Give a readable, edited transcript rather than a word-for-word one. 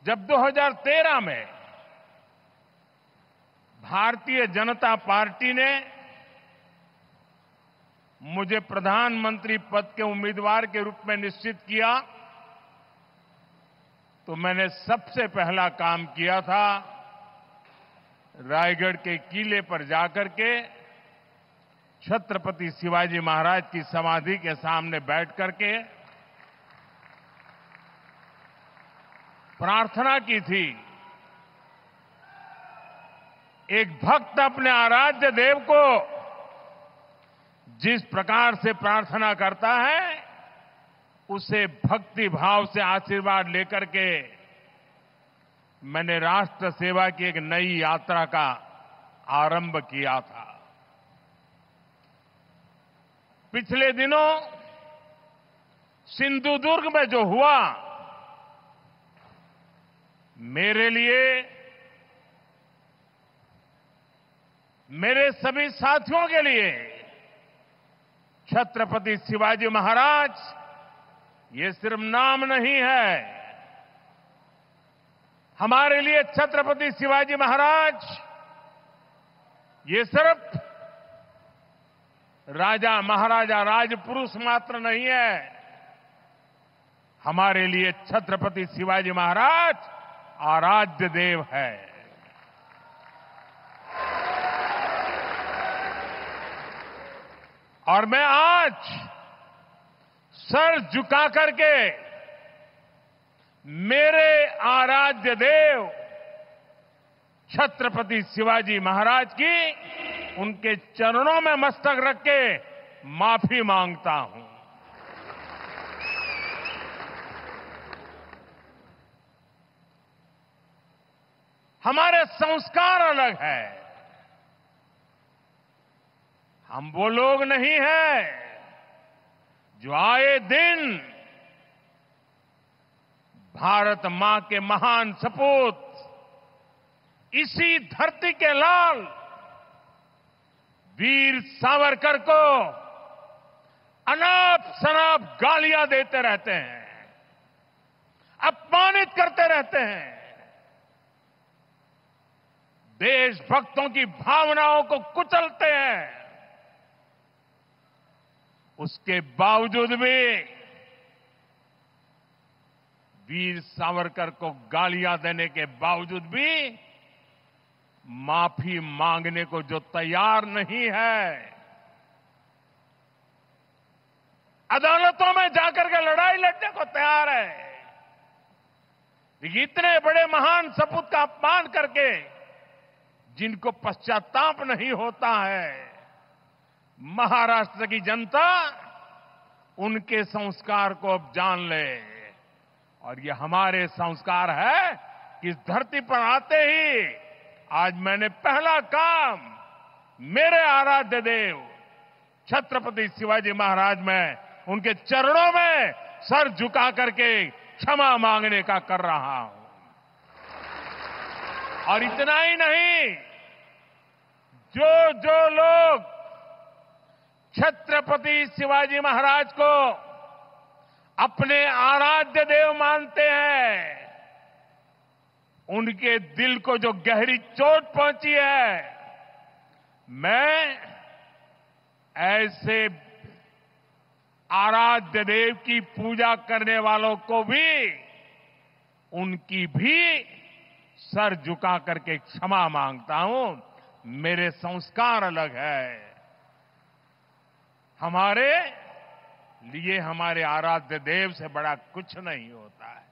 जब 2013 में भारतीय जनता पार्टी ने मुझे प्रधानमंत्री पद के उम्मीदवार के रूप में निश्चित किया तो मैंने सबसे पहला काम किया था रायगढ़ के किले पर जाकर के छत्रपति शिवाजी महाराज की समाधि के सामने बैठ करके प्रार्थना की थी। एक भक्त अपने आराध्य देव को जिस प्रकार से प्रार्थना करता है उसे भक्ति भाव से आशीर्वाद लेकर के मैंने राष्ट्र सेवा की एक नई यात्रा का आरंभ किया था। पिछले दिनों सिंधुदुर्ग में जो हुआ मेरे लिए, मेरे सभी साथियों के लिए छत्रपति शिवाजी महाराज ये सिर्फ नाम नहीं है। हमारे लिए छत्रपति शिवाजी महाराज ये सिर्फ राजा महाराजा राजपुरुष मात्र नहीं है। हमारे लिए छत्रपति शिवाजी महाराज आराध्य देव है। और मैं आज सर झुका करके मेरे आराध्य देव छत्रपति शिवाजी महाराज की उनके चरणों में मस्तक रख के माफी मांगता हूं। हमारे संस्कार अलग है। हम वो लोग नहीं हैं जो आए दिन भारत मां के महान सपूत इसी धरती के लाल वीर सावरकर को अनाप शनाप गालियां देते रहते हैं, अपमानित करते रहते हैं, देशभक्तों की भावनाओं को कुचलते हैं। उसके बावजूद भी वीर सावरकर को गालियां देने के बावजूद भी माफी मांगने को जो तैयार नहीं है, अदालतों में जाकर के लड़ाई लड़ने को तैयार है, लेकिन इतने बड़े महान सपूत का अपमान करके जिनको पश्चाताप नहीं होता है, महाराष्ट्र की जनता उनके संस्कार को अब जान ले। और ये हमारे संस्कार है कि इस धरती पर आते ही आज मैंने पहला काम मेरे आराध्य देव छत्रपति शिवाजी महाराज में उनके चरणों में सर झुका करके क्षमा मांगने का कर रहा हूं। और इतना ही नहीं, जो लोग छत्रपति शिवाजी महाराज को अपने आराध्य देव मानते हैं, उनके दिल को जो गहरी चोट पहुंची है, मैं ऐसे आराध्य देव की पूजा करने वालों को भी उनकी भी सर झुका करके क्षमा मांगता हूं। मेरे संस्कार अलग है। हमारे लिए हमारे आराध्य देव से बड़ा कुछ नहीं होता है।